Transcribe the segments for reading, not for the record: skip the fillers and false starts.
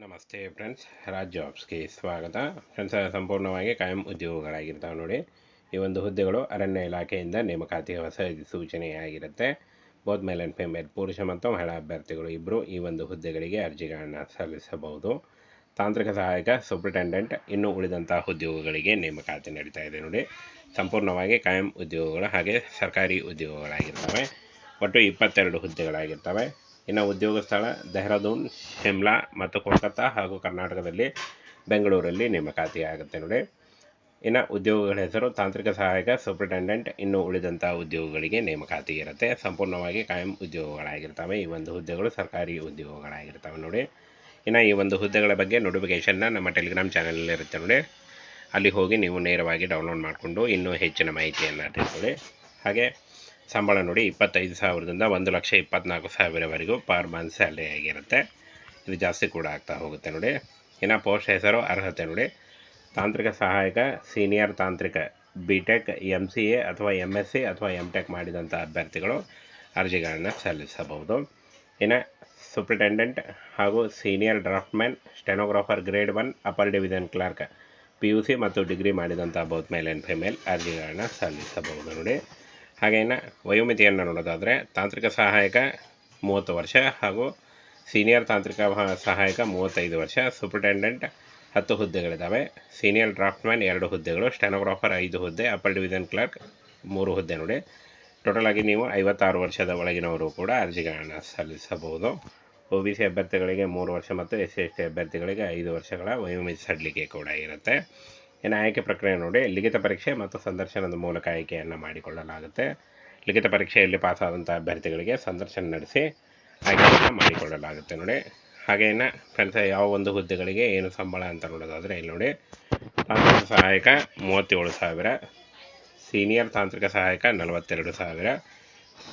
ನಮಸ್ತೆ ಫ್ರೆಂಡ್ಸ್, ರಾಜ್ ಜಾಬ್ಸ್ಗೆ ಸ್ವಾಗತ. ಫ್ರೆಂಡ್ಸ್, ಸಂಪೂರ್ಣವಾಗಿ ಕಾಯಂ ಉದ್ಯೋಗಗಳಾಗಿರ್ತಾವೆ ನೋಡಿ. ಈ ಒಂದು ಹುದ್ದೆಗಳು ಅರಣ್ಯ ಇಲಾಖೆಯಿಂದ ನೇಮಕಾತಿಯ ಹೊಸ ಸೂಚನೆಯಾಗಿರುತ್ತೆ. ಬೋತ್ ಮೇಲ್ ಆ್ಯಂಡ್ ಫಿಮೇಲ್, ಪುರುಷ ಮತ್ತು ಮಹಿಳಾ ಅಭ್ಯರ್ಥಿಗಳು ಇಬ್ಬರು ಈ ಒಂದು ಹುದ್ದೆಗಳಿಗೆ ಅರ್ಜಿಗಳನ್ನು ಸಲ್ಲಿಸಬಹುದು. ತಾಂತ್ರಿಕ ಸಹಾಯಕ, ಸೂಪರಿಂಟೆಂಡೆಂಟ್, ಇನ್ನು ಉಳಿದಂಥ ಉದ್ಯೋಗಗಳಿಗೆ ನೇಮಕಾತಿ ನಡೀತಾ ಇದೆ ನೋಡಿ. ಸಂಪೂರ್ಣವಾಗಿ ಕಾಯಂ ಉದ್ಯೋಗಗಳು ಹಾಗೆ ಸರ್ಕಾರಿ ಉದ್ಯೋಗಗಳಾಗಿರ್ತವೆ. ಒಟ್ಟು 22 ಹುದ್ದೆಗಳಾಗಿರ್ತವೆ. ಇನ್ನು ಉದ್ಯೋಗ ಸ್ಥಳ ಡೆಹ್ರಾಡೂನ್, ಶಿಮ್ಲಾ ಮತ್ತು ಕೋಲ್ಕತ್ತಾ ಹಾಗೂ ಕರ್ನಾಟಕದಲ್ಲಿ ಬೆಂಗಳೂರಲ್ಲಿ ನೇಮಕಾತಿ ಆಗುತ್ತೆ ನೋಡಿ. ಇನ್ನು ಉದ್ಯೋಗಗಳ ಹೆಸರು ತಾಂತ್ರಿಕ ಸಹಾಯಕ, ಸೂಪರಿಂಟೆಂಡೆಂಟ್, ಇನ್ನು ಉಳಿದಂಥ ಉದ್ಯೋಗಗಳಿಗೆ ನೇಮಕಾತಿ ಇರುತ್ತೆ. ಸಂಪೂರ್ಣವಾಗಿ ಕಾಯಂ ಉದ್ಯೋಗಗಳಾಗಿರ್ತವೆ. ಈ ಒಂದು ಹುದ್ದೆಗಳು ಸರ್ಕಾರಿ ಉದ್ಯೋಗಗಳಾಗಿರ್ತವೆ ನೋಡಿ. ಇನ್ನು ಈ ಒಂದು ಹುದ್ದೆಗಳ ಬಗ್ಗೆ ನೋಟಿಫಿಕೇಷನ್ನ ನಮ್ಮ ಟೆಲಿಗ್ರಾಮ್ ಚಾನಲಲ್ಲಿ ಇರುತ್ತೆ ನೋಡಿ. ಅಲ್ಲಿ ಹೋಗಿ ನೀವು ನೇರವಾಗಿ ಡೌನ್ಲೋಡ್ ಮಾಡಿಕೊಂಡು ಇನ್ನೂ ಹೆಚ್ಚಿನ ಮಾಹಿತಿಯನ್ನು ತಿಳ್ಕೊಳ್ಳಿ. ಹಾಗೆ ಸಂಬಳ ನೋಡಿ 25,000ದಿಂದ 1,24,000ವರೆಗೂ ಪರ್ ಮಂತ್ ಸ್ಯಾಲ್ರಿ ಆಗಿರುತ್ತೆ. ಇದು ಜಾಸ್ತಿ ಕೂಡ ಆಗ್ತಾ ಹೋಗುತ್ತೆ ನೋಡಿ. ಇನ್ನು ಪೋಸ್ಟ್ ಹೆಸರು, ಅರ್ಹತೆ ನೋಡಿ, ತಾಂತ್ರಿಕ ಸಹಾಯಕ, ಸೀನಿಯರ್ ತಾಂತ್ರಿಕ, BTech, MCA ಅಥವಾ MSc ಅಥವಾ MTech ಮಾಡಿದಂಥ ಅಭ್ಯರ್ಥಿಗಳು ಅರ್ಜಿಗಳನ್ನು ಸಲ್ಲಿಸಬಹುದು. ಇನ್ನು ಸೂಪರಿಂಟೆಂಡೆಂಟ್ ಹಾಗೂ senior ಡ್ರಾಫ್ಟ್ಮ್ಯಾನ್, stenographer grade 1, upper division clerk, PUC ಮತ್ತು ಡಿಗ್ರಿ ಮಾಡಿದಂಥ ಬೋತ್ ಮೇಲ್ ಆ್ಯಂಡ್ ಫಿಮೇಲ್ ಅರ್ಜಿಗಳನ್ನು ಸಲ್ಲಿಸಬಹುದು ನೋಡಿ. ಹಾಗೇನ ವಯೋಮಿತಿಯನ್ನು ನೋಡೋದಾದರೆ ತಾಂತ್ರಿಕ ಸಹಾಯಕ 30 ವರ್ಷ ಹಾಗೂ ಸೀನಿಯರ್ ತಾಂತ್ರಿಕ ಸಹಾಯಕ 35 ವರ್ಷ. ಸೂಪರಿಂಟೆಂಡೆಂಟ್ 10 ಹುದ್ದೆಗಳಿದ್ದಾವೆ. ಸೀನಿಯರ್ ಡ್ರಾಫ್ಟ್ಮ್ಯಾನ್ 2 ಹುದ್ದೆಗಳು, ಸ್ಟೆನೋಗ್ರಾಫರ್ 5 ಹುದ್ದೆ, ಅಪರ್ ಡಿವಿಷನ್ ಕ್ಲರ್ಕ್ 3 ಹುದ್ದೆ ನೋಡಿ. ಟೋಟಲ್ ಆಗಿ ನೀವು 56 ವರ್ಷದ ಒಳಗಿನವರು ಕೂಡ ಅರ್ಜಿಗಳನ್ನು ಸಲ್ಲಿಸಬಹುದು. OBC ಅಭ್ಯರ್ಥಿಗಳಿಗೆ 3 ವರ್ಷ ಮತ್ತು SC/ST ಅಭ್ಯರ್ಥಿಗಳಿಗೆ 5 ವರ್ಷಗಳ ವಯೋಮಿತಿ ಸಡಿಲಿಕೆ ಕೂಡ ಇರುತ್ತೆ. ಇನ್ನು ಆಯ್ಕೆ ಪ್ರಕ್ರಿಯೆ ನೋಡಿ, ಲಿಖಿತ ಪರೀಕ್ಷೆ ಮತ್ತು ಸಂದರ್ಶನದ ಮೂಲಕ ಆಯ್ಕೆಯನ್ನು ಮಾಡಿಕೊಳ್ಳಲಾಗುತ್ತೆ. ಲಿಖಿತ ಪರೀಕ್ಷೆಯಲ್ಲಿ ಪಾಸಾದಂಥ ಅಭ್ಯರ್ಥಿಗಳಿಗೆ ಸಂದರ್ಶನ ನಡೆಸಿ ಆಯ್ಕೆಯನ್ನು ಮಾಡಿಕೊಳ್ಳಲಾಗುತ್ತೆ ನೋಡಿ. ಹಾಗೇನ ಫ್ರೆಂಡ್ಸ್, ಯಾವ ಒಂದು ಹುದ್ದೆಗಳಿಗೆ ಏನು ಸಂಬಳ ಅಂತ ನೋಡೋದಾದರೆ ಇಲ್ಲಿ ನೋಡಿ, ತಾಂತ್ರಿಕ ಸಹಾಯಕ 37,000, ಸೀನಿಯರ್ ತಾಂತ್ರಿಕ ಸಹಾಯಕ 42,000,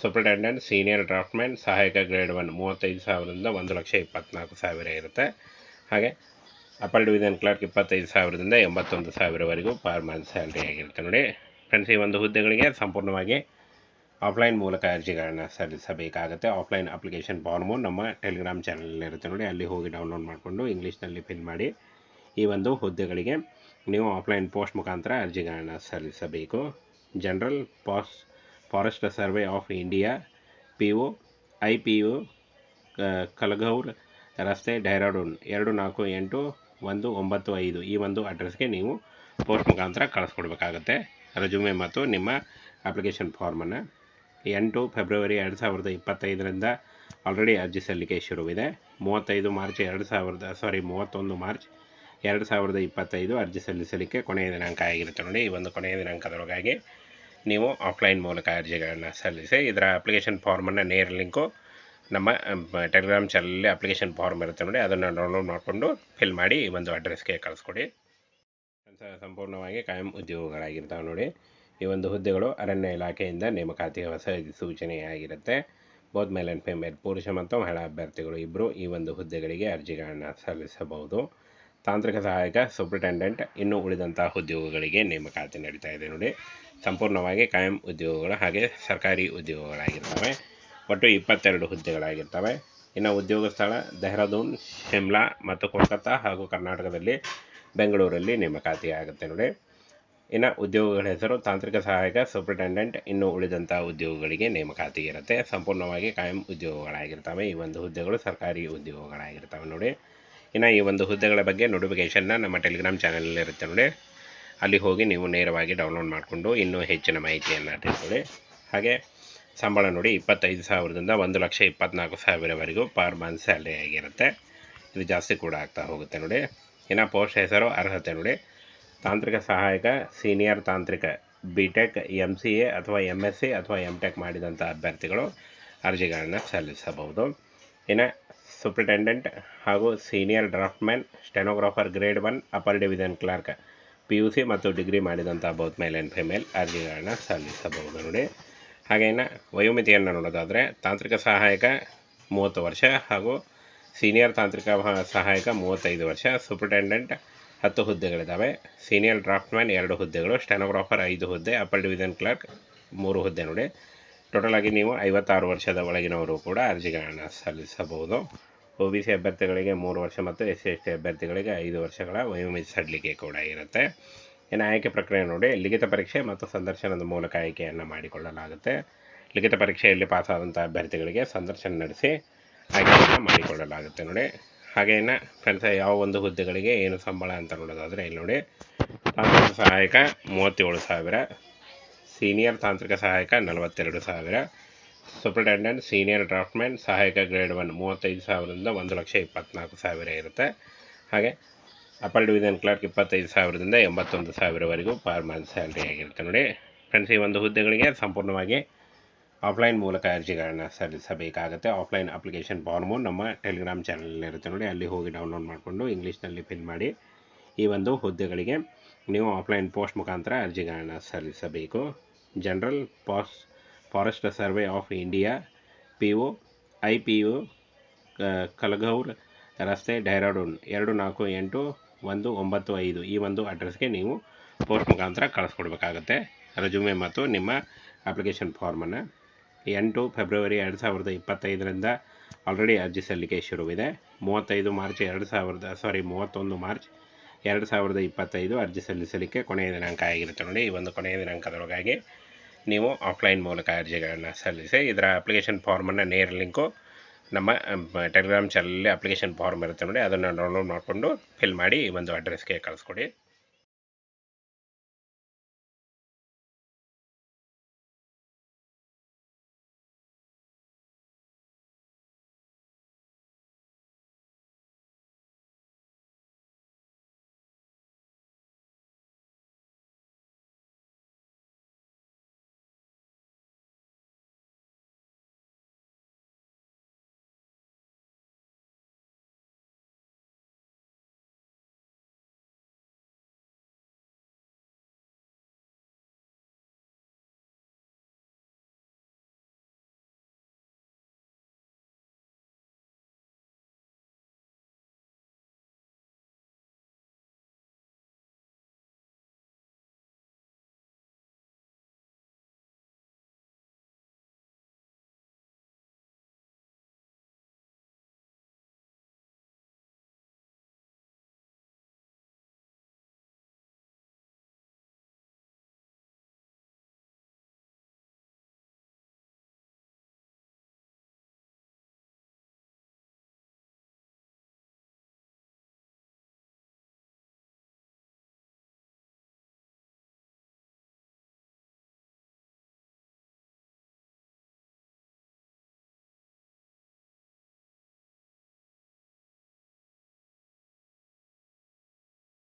ಸೂಪರಿಂಟೆಂಡೆಂಟ್ ಸೀನಿಯರ್ ಡ್ರಾಫ್ಟ್ಮ್ಯಾನ್ ಸಹಾಯಕ ಗ್ರೇಡ್ 1 35,000ದಿಂದ 1,24,000 ಇರುತ್ತೆ. ಹಾಗೆ ಅಪರ್ ಡಿವಿಷನ್ ಕ್ಲರ್ಕ್ 25,000ದಿಂದ 81,000ವರೆಗೂ ಪರ್ ಮಂತ್ ಸ್ಯಾಲ್ರಿ ಆಗಿರುತ್ತೆ ನೋಡಿ. ಫ್ರೆಂಡ್ಸ್, ಈ ಒಂದು ಹುದ್ದೆಗಳಿಗೆ ಸಂಪೂರ್ಣವಾಗಿ ಆಫ್ಲೈನ್ ಮೂಲಕ ಅರ್ಜಿಗಳನ್ನು ಸಲ್ಲಿಸಬೇಕಾಗುತ್ತೆ. ಆಫ್ಲೈನ್ ಅಪ್ಲಿಕೇಶನ್ ಫಾರ್ಮು ನಮ್ಮ ಟೆಲಿಗ್ರಾಮ್ ಚಾನಲಲ್ಲಿ ಇರುತ್ತೆ ನೋಡಿ. ಅಲ್ಲಿ ಹೋಗಿ ಡೌನ್ಲೋಡ್ ಮಾಡಿಕೊಂಡು ಇಂಗ್ಲೀಷ್ನಲ್ಲಿ ಫಿಲ್ ಮಾಡಿ ಈ ಒಂದು ಹುದ್ದೆಗಳಿಗೆ ನೀವು ಆಫ್ಲೈನ್ ಪೋಸ್ಟ್ ಮುಖಾಂತರ ಅರ್ಜಿಗಳನ್ನು ಸಲ್ಲಿಸಬೇಕು. General forest survey of India, PO, IPO, ಕಲಗೌರ್ ರಸ್ತೆ, ಡೆಹ್ರಾಡೂನ್ 248195 ಈ ಒಂದು ಅಡ್ರೆಸ್ಗೆ ನೀವು ಪೋಸ್ಟ್ ಮುಖಾಂತರ ಕಳಿಸ್ಕೊಡ್ಬೇಕಾಗತ್ತೆ ರೆಸ್ಯೂಮೆ ಮತ್ತು ನಿಮ್ಮ ಅಪ್ಲಿಕೇಶನ್ ಫಾರ್ಮನ್ನು. 8 ಫೆಬ್ರವರಿ 2025ರಿಂದ ಆಲ್ರೆಡಿ ಅರ್ಜಿ ಸಲ್ಲಿಕೆ ಶುರುವಿದೆ. 31 ಮಾರ್ಚ್ 2025 ಅರ್ಜಿ ಸಲ್ಲಿಸಲಿಕ್ಕೆ ಕೊನೆಯ ದಿನಾಂಕ ಆಗಿರುತ್ತೆ ನೋಡಿ. ಈ ಒಂದು ಕೊನೆಯ ದಿನಾಂಕದೊಳಗಾಗಿ ನೀವು ಆಫ್ಲೈನ್ ಮೂಲಕ ಅರ್ಜಿಗಳನ್ನು ಸಲ್ಲಿಸಿ. ಇದರ ಅಪ್ಲಿಕೇಶನ್ ಫಾರ್ಮನ್ನು ನೇರ ಲಿಂಕು ನಮ್ಮ ಟೆಲಿಗ್ರಾಮ್ ಚಾನಲಲ್ಲಿ ಅಪ್ಲಿಕೇಶನ್ ಫಾರ್ಮ್ ಇರುತ್ತೆ ನೋಡಿ, ಅದನ್ನು ಡೌನ್ಲೋಡ್ ಮಾಡಿಕೊಂಡು ಫಿಲ್ ಮಾಡಿ ಈ ಒಂದು ಅಡ್ರೆಸ್ಗೆ ಕಳಿಸ್ಕೊಡಿ. ಸಂಪೂರ್ಣವಾಗಿ ಕಾಯಂ ಉದ್ಯೋಗಗಳಾಗಿರ್ತಾವೆ ನೋಡಿ. ಈ ಒಂದು ಹುದ್ದೆಗಳು ಅರಣ್ಯ ಇಲಾಖೆಯಿಂದ ನೇಮಕಾತಿಯ ಹೊಸ ಸೂಚನೆಯಾಗಿರುತ್ತೆ. ಬೋತ್ ಮೇಲ್ ಆ್ಯಂಡ್ ಫಿಮೇಲ್, ಪುರುಷ ಮತ್ತು ಮಹಿಳಾ ಅಭ್ಯರ್ಥಿಗಳು ಇಬ್ಬರು ಈ ಒಂದು ಹುದ್ದೆಗಳಿಗೆ ಅರ್ಜಿಗಳನ್ನು ಸಲ್ಲಿಸಬಹುದು. ತಾಂತ್ರಿಕ ಸಹಾಯಕ, ಸೂಪರಿಂಟೆಂಡೆಂಟ್, ಇನ್ನು ಉಳಿದಂಥ ಉದ್ಯೋಗಗಳಿಗೆ ನೇಮಕಾತಿ ನಡೀತಾ ಇದೆ ನೋಡಿ. ಸಂಪೂರ್ಣವಾಗಿ ಕಾಯಂ ಉದ್ಯೋಗಗಳು ಹಾಗೆ ಸರ್ಕಾರಿ ಉದ್ಯೋಗಗಳಾಗಿರ್ತವೆ. ಒಟ್ಟು 22 ಹುದ್ದೆಗಳಾಗಿರ್ತವೆ. ಇನ್ನು ಉದ್ಯೋಗ ಸ್ಥಳ ಡೆಹ್ರಾಡೂನ್, ಶಿಮ್ಲಾ ಮತ್ತು ಕೋಲ್ಕತ್ತಾ ಹಾಗೂ ಕರ್ನಾಟಕದಲ್ಲಿ ಬೆಂಗಳೂರಲ್ಲಿ ನೇಮಕಾತಿ ಆಗುತ್ತೆ ನೋಡಿ. ಇನ್ನು ಉದ್ಯೋಗಗಳ ಹೆಸರು ತಾಂತ್ರಿಕ ಸಹಾಯಕ, ಸೂಪರಿಂಟೆಂಡೆಂಟ್, ಇನ್ನು ಉಳಿದಂಥ ಉದ್ಯೋಗಗಳಿಗೆ ನೇಮಕಾತಿ ಇರುತ್ತೆ. ಸಂಪೂರ್ಣವಾಗಿ ಕಾಯಂ ಉದ್ಯೋಗಗಳಾಗಿರ್ತವೆ. ಈ ಒಂದು ಹುದ್ದೆಗಳು ಸರ್ಕಾರಿ ಉದ್ಯೋಗಗಳಾಗಿರ್ತವೆ ನೋಡಿ. ಇನ್ನು ಈ ಒಂದು ಹುದ್ದೆಗಳ ಬಗ್ಗೆ ನೋಟಿಫಿಕೇಷನ್ನ ನಮ್ಮ ಟೆಲಿಗ್ರಾಮ್ ಚಾನಲಲ್ಲಿ ಇರುತ್ತೆ ನೋಡಿ. ಅಲ್ಲಿ ಹೋಗಿ ನೀವು ನೇರವಾಗಿ ಡೌನ್ಲೋಡ್ ಮಾಡಿಕೊಂಡು ಇನ್ನೂ ಹೆಚ್ಚಿನ ಮಾಹಿತಿಯನ್ನು ತಿಳ್ಕೊಳ್ಳಿ. ಹಾಗೆ ಸಂಬಳ ನೋಡಿ 25,000ದಿಂದ 1,24,000ವರೆಗೂ ಪರ್ ಮಂತ್ ಸ್ಯಾಲ್ರಿ ಆಗಿರುತ್ತೆ. ಇದು ಜಾಸ್ತಿ ಕೂಡ ಆಗ್ತಾ ಹೋಗುತ್ತೆ ನೋಡಿ. ಇನ್ನು ಪೋಸ್ಟ್ ಹೆಸರು, ಅರ್ಹತೆ ನೋಡಿ, ತಾಂತ್ರಿಕ ಸಹಾಯಕ, ಸೀನಿಯರ್ ತಾಂತ್ರಿಕ, BTech, MCA ಅಥವಾ MSc ಅಥವಾ MTech ಮಾಡಿದಂಥ ಅಭ್ಯರ್ಥಿಗಳು ಅರ್ಜಿಗಳನ್ನು ಸಲ್ಲಿಸಬಹುದು. ಇನ್ನು ಸೂಪರಿಂಟೆಂಡೆಂಟ್ ಹಾಗೂ senior ಡ್ರಾಫ್ಟ್ಮ್ಯಾನ್, stenographer grade 1, upper division clerk, PUC ಮತ್ತು ಡಿಗ್ರಿ ಮಾಡಿದಂಥ ಬೋತ್ ಮೇಲ್ ಆ್ಯಂಡ್ ಫಿಮೇಲ್ ಅರ್ಜಿಗಳನ್ನು ಸಲ್ಲಿಸಬಹುದು ನೋಡಿ. ಹಾಗೇನ ವಯೋಮಿತಿಯನ್ನು ನೋಡೋದಾದರೆ ತಾಂತ್ರಿಕ ಸಹಾಯಕ 30 ವರ್ಷ ಹಾಗೂ ಸೀನಿಯರ್ ತಾಂತ್ರಿಕ ಸಹಾಯಕ 35 ವರ್ಷ. ಸೂಪರಿಂಟೆಂಡೆಂಟ್ 10 ಹುದ್ದೆಗಳಿದ್ದಾವೆ. ಸೀನಿಯರ್ ಡ್ರಾಫ್ಟ್ಮ್ಯಾನ್ 2 ಹುದ್ದೆಗಳು, ಸ್ಟೆನೋಗ್ರಾಫರ್ 5 ಹುದ್ದೆ, ಅಪರ್ ಡಿವಿಷನ್ ಕ್ಲರ್ಕ್ 3 ಹುದ್ದೆ ನೋಡಿ. ಟೋಟಲ್ ಆಗಿ ನೀವು 56 ವರ್ಷದ ಒಳಗಿನವರು ಕೂಡ ಅರ್ಜಿಗಳನ್ನು ಸಲ್ಲಿಸಬಹುದು. OBC ಅಭ್ಯರ್ಥಿಗಳಿಗೆ 3 ವರ್ಷ ಮತ್ತು SC/ST ಅಭ್ಯರ್ಥಿಗಳಿಗೆ 5 ವರ್ಷಗಳ ವಯೋಮಿತಿ ಸಡಿಲಿಕೆ ಕೂಡ ಇರುತ್ತೆ. ಇನ್ನು ಆಯ್ಕೆ ಪ್ರಕ್ರಿಯೆ ನೋಡಿ, ಲಿಖಿತ ಪರೀಕ್ಷೆ ಮತ್ತು ಸಂದರ್ಶನದ ಮೂಲಕ ಆಯ್ಕೆಯನ್ನು ಮಾಡಿಕೊಳ್ಳಲಾಗುತ್ತೆ. ಲಿಖಿತ ಪರೀಕ್ಷೆಯಲ್ಲಿ ಪಾಸಾದಂಥ ಅಭ್ಯರ್ಥಿಗಳಿಗೆ ಸಂದರ್ಶನ ನಡೆಸಿ ಆಯ್ಕೆಯನ್ನು ಮಾಡಿಕೊಳ್ಳಲಾಗುತ್ತೆ ನೋಡಿ. ಹಾಗೇನ ಫ್ರೆಂಡ್ಸ್, ಯಾವ ಒಂದು ಹುದ್ದೆಗಳಿಗೆ ಏನು ಸಂಬಳ ಅಂತ ನೋಡೋದಾದರೆ ಇಲ್ಲಿ ನೋಡಿ, ತಾಂತ್ರಿಕ ಸಹಾಯಕ 37,000, ಸೀನಿಯರ್ ತಾಂತ್ರಿಕ ಸಹಾಯಕ 42,000, ಸೂಪರಿಂಟೆಂಡೆಂಟ್ ಸೀನಿಯರ್ ಡ್ರಾಫ್ಟ್ಮನ್ ಸಹಾಯಕ ಗ್ರೇಡ್ 1 35,000ದಿಂದ 1,24,000 ಇರುತ್ತೆ. ಹಾಗೆ ಅಪ್ಪರ್ ಡಿವಿಷನ್ ಕ್ಲರ್ಕ್ 25,000ದಿಂದ 81,000ವರೆಗೂ ಪರ್ ಮಂತ್ ಸ್ಯಾಲ್ರಿ ಆಗಿರುತ್ತೆ ನೋಡಿ. ಫ್ರೆಂಡ್ಸ್, ಈ ಒಂದು ಹುದ್ದೆಗಳಿಗೆ ಸಂಪೂರ್ಣವಾಗಿ ಆಫ್ಲೈನ್ ಮೂಲಕ ಅರ್ಜಿಗಳನ್ನು ಸಲ್ಲಿಸಬೇಕಾಗುತ್ತೆ. ಆಫ್ಲೈನ್ ಅಪ್ಲಿಕೇಶನ್ ಫಾರ್ಮು ನಮ್ಮ ಟೆಲಿಗ್ರಾಮ್ ಚಾನಲಲ್ಲಿರುತ್ತೆ ನೋಡಿ, ಅಲ್ಲಿ ಹೋಗಿ ಡೌನ್ಲೋಡ್ ಮಾಡಿಕೊಂಡು ಇಂಗ್ಲೀಷ್ನಲ್ಲಿ ಫಿಲ್ ಮಾಡಿ ಈ ಒಂದು ಹುದ್ದೆಗಳಿಗೆ ನೀವು ಆಫ್ಲೈನ್ ಪೋಸ್ಟ್ ಮುಖಾಂತರ ಅರ್ಜಿಗಳನ್ನು ಸಲ್ಲಿಸಬೇಕು. General forest survey of India, PO IPO, ಕಲಗೌರ್ ರಸ್ತೆ, ಡೆಹ್ರಾಡೂನ್ 248195 ಈ ಒಂದು ಅಡ್ರೆಸ್ಗೆ ನೀವು ಪೋಸ್ಟ್ ಮುಖಾಂತರ ಕಳಿಸ್ಕೊಡ್ಬೇಕಾಗತ್ತೆ ರೆಸ್ಯೂಮೆ ಮತ್ತು ನಿಮ್ಮ ಅಪ್ಲಿಕೇಶನ್ ಫಾರ್ಮನ್ನು. 8 ಫೆಬ್ರವರಿ 2025ರಿಂದ ಆಲ್ರೆಡಿ ಅರ್ಜಿ ಸಲ್ಲಿಕೆ ಶುರುವಿದೆ. 31 ಮಾರ್ಚ್ 2025 ಅರ್ಜಿ ಸಲ್ಲಿಸಲಿಕ್ಕೆ ಕೊನೆಯ ದಿನಾಂಕ ಆಗಿರುತ್ತೆ ನೋಡಿ. ಈ ಒಂದು ಕೊನೆಯ ದಿನಾಂಕದೊಳಗಾಗಿ ನೀವು ಆಫ್ಲೈನ್ ಮೂಲಕ ಅರ್ಜಿಗಳನ್ನು ಸಲ್ಲಿಸಿ. ಇದರ ಅಪ್ಲಿಕೇಶನ್ ಫಾರ್ಮನ್ನು ನೇರ ಲಿಂಕು ನಮ್ಮ ಟೆಲಿಗ್ರಾಮ್ ಚಾನಲಲ್ಲಿ ಅಪ್ಲಿಕೇಶನ್ ಫಾರ್ಮ್ ಇರುತ್ತೆ ನೋಡಿ, ಅದನ್ನು ಡೌನ್ಲೋಡ್ ಮಾಡಿಕೊಂಡು ಫಿಲ್ ಮಾಡಿ ಈ ಒಂದು ಅಡ್ರೆಸ್ಗೆ ಕಳಿಸ್ಕೊಡಿ.